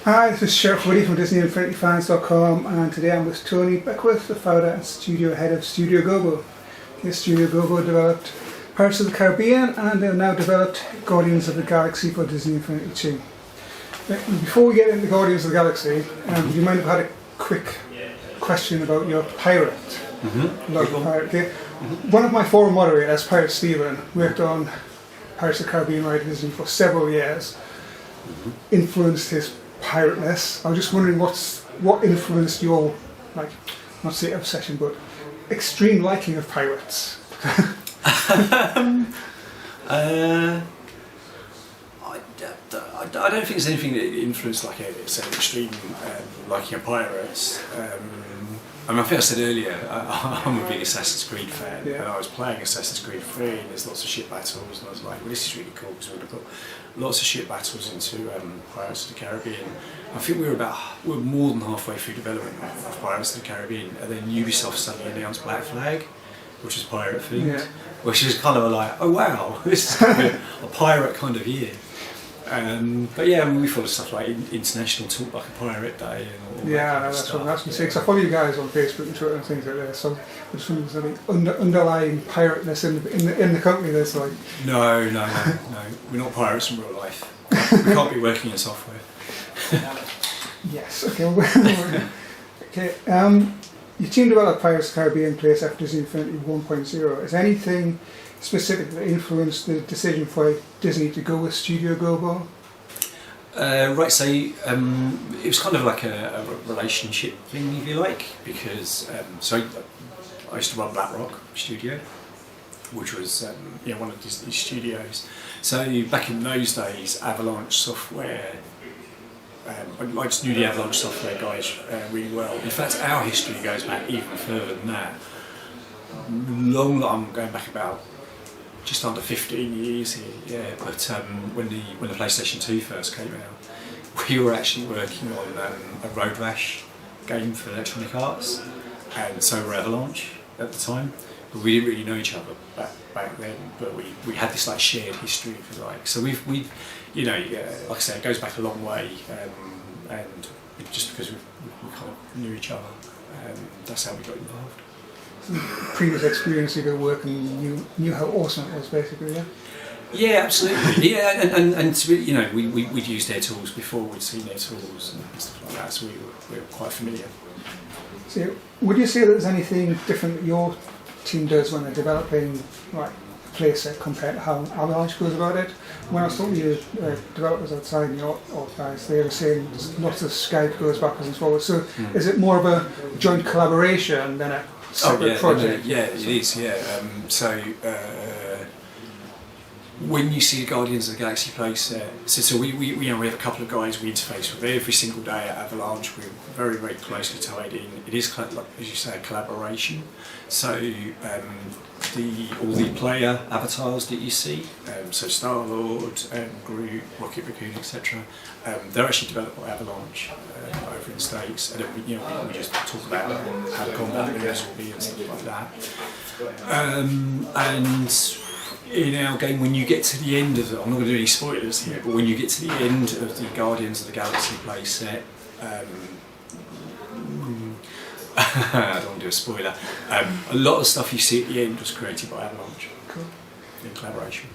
Hi, this is Sheriff Woody from DisneyInfinityFans.com, and today I'm with Tony Beckwith, the founder and studio head of Studio Gobo. Here, Studio Gobo developed Pirates of the Caribbean, and they've now developed Guardians of the Galaxy for Disney Infinity 2. Before we get into Guardians of the Galaxy, do you mind if I had a quick question about your pirate? Pirate, okay? One of my forum moderators, Pirate Stephen, worked on Pirates of the Caribbean ride at Disney for several years, influenced his pirateness. I was just wondering what influenced your, like, not say obsession, but extreme liking of pirates. I don't think there's anything that influenced like an extreme liking of pirates. I think I said earlier, I'm a big Assassin's Creed fan, and I was playing Assassin's Creed 3 and there's lots of ship battles, and I was like, well, this is really cool because we're going to put lots of ship battles into Pirates of the Caribbean. I think we were more than halfway through development of Pirates of the Caribbean, and then Ubisoft suddenly announced Black Flag, which is pirate themed, which is kind of like, oh wow, this is a pirate kind of year. But yeah, I mean, we follow stuff like International Talk Like a Pirate Day and all that kind of that's stuff. what I was going to say, because I follow you guys on Facebook and Twitter and things like that, so I just wondering if there's any underlying pirateness in the company that's like... No, we're not pirates in real life. We can't be working in software. Yes, okay. Okay, your team developed Pirates of the Caribbean Place after Disney Infinity 1.0. Is anything specific that influenced the decision for Disney to go with Studio Gobo? Right, so it was kind of like a relationship thing, if you like, because so I used to run Blackrock Studio, which was one of Disney's studios. So back in those days, Avalanche Software, I just knew the Avalanche Software guys really well. In fact, our history goes back even further than that. I'm going back about just under 15 years here, yeah. But when the PlayStation 2 first came out, we were actually working on a Road Rash game for Electronic Arts, and so were Avalanche at the time. But we didn't really know each other back then. But we had this like shared history, if you like. So we've like I say, it goes back a long way, and just because we kind of knew each other, that's how we got involved. Previous experience of your work, and you knew how awesome it was, basically, yeah? Yeah, absolutely. Yeah, and to be, we'd used their tools before, we'd seen their tools and stuff like that, so we were quite familiar. So, would you say that there's anything different that your team does when they're developing, like, a playset compared to how Avalanche goes about it? When I was talking to you, developers outside and your guys, they were saying there's lots of Skype goes backwards and forwards. So, is it more of a joint collaboration than a separate project? Yeah, it is. Yeah. When you see the Guardians of the Galaxy playset, so we have a couple of guys we interface with every single day at Avalanche. We're very, very closely tied in. It is, like, as you say, a collaboration. So all the player avatars that you see, so Star-Lord, Groot, Rocket Raccoon, etc., they're actually developed by Avalanche over in the States, and then we just talk about how the combat moves will be and stuff like that. And in our game, when you get to the end of I'm not going to do any spoilers here, but when you get to the end of the Guardians of the Galaxy playset, I don't want to do a spoiler. A lot of stuff you see at the end was created by Avalanche. Cool. In collaboration.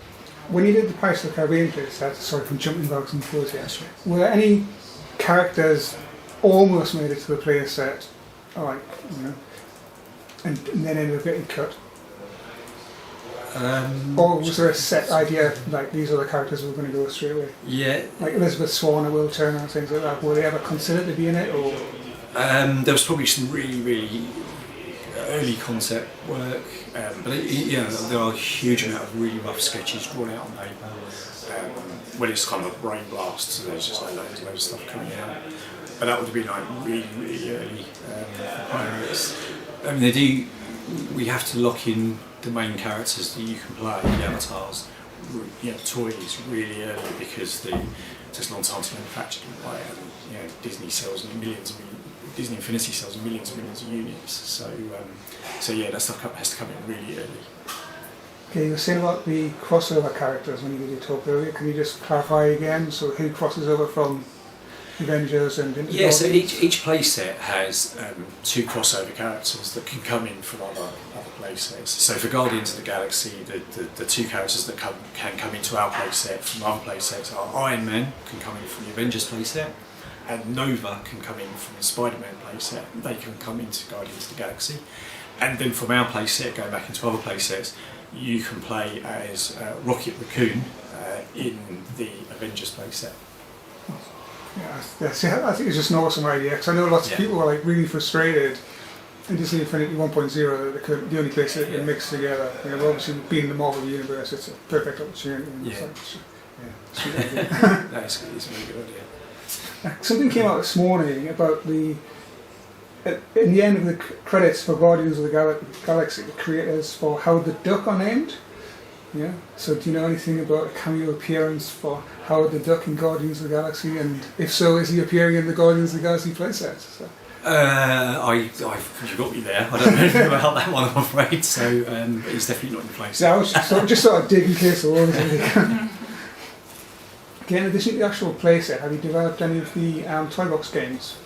When you did the Pirates of the Caribbean playset, sorry from jumping back and forth here, were there any characters almost made it to the playset, like, and then ended up getting cut? Or was there a set idea, like these are the characters we're going to go straight away? Yeah. Like Elizabeth Swann or Will Turner and things like that, were they ever considered to be in it? Or there was probably some really, really early concept work, but there are a huge amount of really rough sketches drawn out on paper. When it's kind of a brain blast, so there's just like loads of stuff coming out. But that would have been like really, really early for Pirates. I mean, we have to lock in the main characters that you can play, the avatars, toys really early, because it takes a long time to manufacture them. Like, Disney sells millions of Disney Infinity sells millions and millions of units, so yeah, that stuff has to come in really early. Okay, you were saying about the crossover characters when you did your talk earlier. Can you just clarify again? So who crosses over from Avengers and into Yeah, so Guardians? each playset has two crossover characters that can come in from other playsets. So for Guardians of the Galaxy, the two characters that can come into our playset from other playsets are Iron Man, can come in from the Avengers playset, and Nova can come in from the Spider-Man playset. They can come into Guardians of the Galaxy. And then from our playset, going back into other playsets, you can play as Rocket Raccoon in the Avengers playset. Yeah, I think it's just an awesome idea, because I know lots of people were like really frustrated in Disney Infinity 1.0 that the only place that can mix together. You know, obviously being in the Marvel universe, it's a perfect opportunity. And Yeah. it's sweet idea. It's a really good idea. Something came out this morning about in the end of the credits for Guardians of the Galaxy, the creators for Howard the Duck are named. Yeah. So do you know anything about a cameo appearance for Howard the Duck in Guardians of the Galaxy? And if so, is he appearing in the Guardians of the Galaxy playset? So. You got me there. I don't know anything about that one, I'm afraid. So, but he's definitely not in the playset. Yeah, I was just sort of dig in case there was anything. Okay, in addition to the actual playset, have you developed any of the toy box games?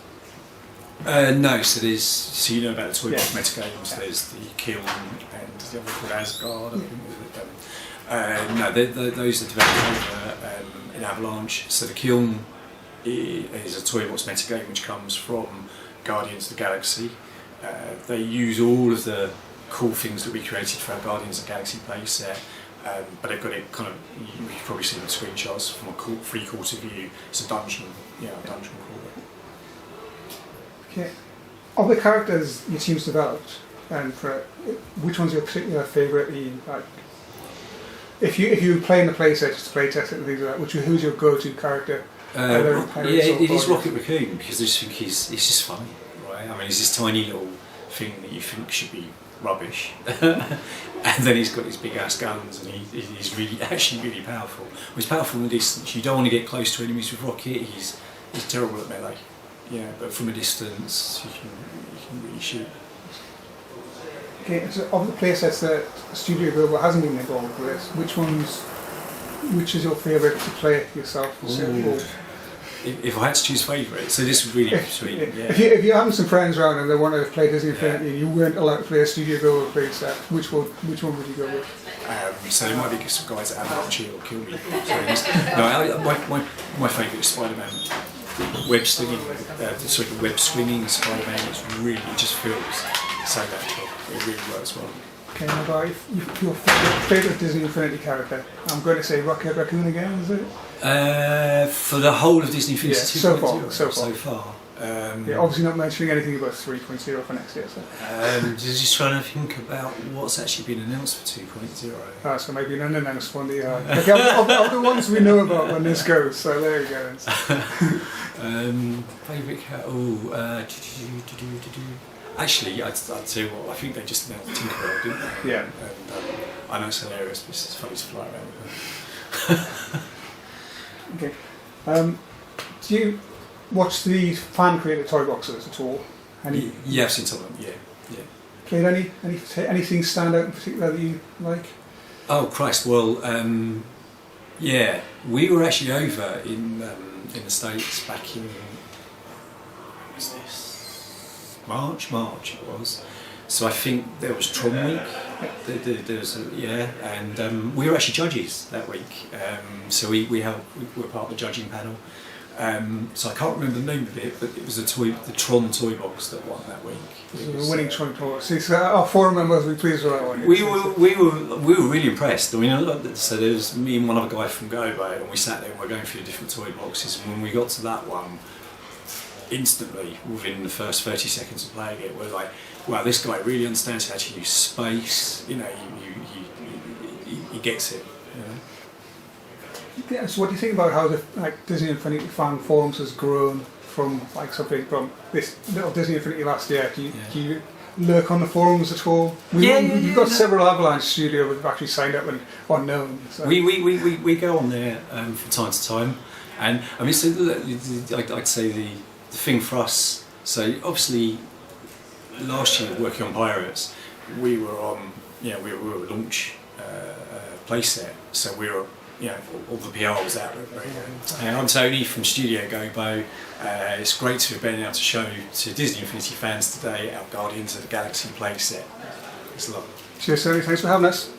No, so you know about the toy box metagames. Yeah. There's the Kiln and the other called Asgard. No, those are developed over in Avalanche. So the Kiln is a toy box metagame which comes from Guardians of the Galaxy. They use all of the cool things that we created for our Guardians of the Galaxy playset, but they've got it kind of, you've probably seen the screenshots from a three-quarter view. It's a dungeon, a dungeon crawler. Okay. Of the characters your team's developed, and which one's your particular favourite? Like, if you play in the playset, just play test it and things like that, who's your go-to character? It is Rocket Raccoon, because I just think he's just funny, right? I mean, he's this tiny little thing that you think should be rubbish, and then he's got his big ass guns, and he's actually really powerful. Well, he's powerful from a distance. You don't want to get close to enemies with Rocket. He's terrible at melee. Yeah, but from a distance, you can really shoot. Okay, so of the playsets that Studio Gobo hasn't been involved with, which is your favourite to play yourself? If I had to choose favourite, so this would really be sweet. Yeah. If you're having some friends around and they want to play Disney Infinity and you weren't allowed to play a Studio Gobo playset, which one would you go with? So there might be some guys that have actually or kill me. No, my favourite is Spider-Man. Web swinging, the web swinging Spider-Man it just feels so natural. It really works well. Okay, now about your favourite Disney Infinity character, I'm going to say Rocket Raccoon again, is it? For the whole of Disney Infinity 2.0? So far. Obviously not mentioning anything about 3.0 for next year. So. Just trying to think about what's actually been announced for 2.0. So maybe an unannounced one. Of the ones we know about when this goes, so there you go. Favourite cat? Actually, I'd tell you what, I think they just announced Tinkerbell, didn't they? Yeah. And I know it's hilarious, but it's funny to fly around with them. Okay. Do you watch the fan created toy boxes at all? Yeah, I've seen some of them. Yeah. Played anything stand out in particular that you like? Oh Christ! Well, yeah, we were actually over in the States back in March it was. So I think there was Tron Week. There was and we were actually judges that week. So we were part of the judging panel. So I can't remember the name of it, but it was the Tron toy box that won that week. It was Winning Tron toy box. So our forum members were pleased with that one. We were really impressed. I mean, so there was me and one other guy from Gobo, and we sat there and we were going through the different toy boxes. And when we got to that one, instantly within the first 30 seconds of playing it, we're like, wow, this guy really understands how to use space. You know, he gets it. You know. Yeah, so what do you think about how the Disney Infinity fan forums has grown from something from this little Disney Infinity last year? Do you lurk on the forums at all? We've got several Avalanche studios that have actually signed up and are known. So. We go on there from time to time, and I mean, so I'd say the thing for us. So obviously, last year working on Pirates, we were on we were a launch playset, so we were you know, all the PR was out. I'm Tony from Studio Gobo. It's great to have been able to show to Disney Infinity fans today our Guardians of the Galaxy playset. Thanks a lot. Cheers, Tony. Thanks for having us.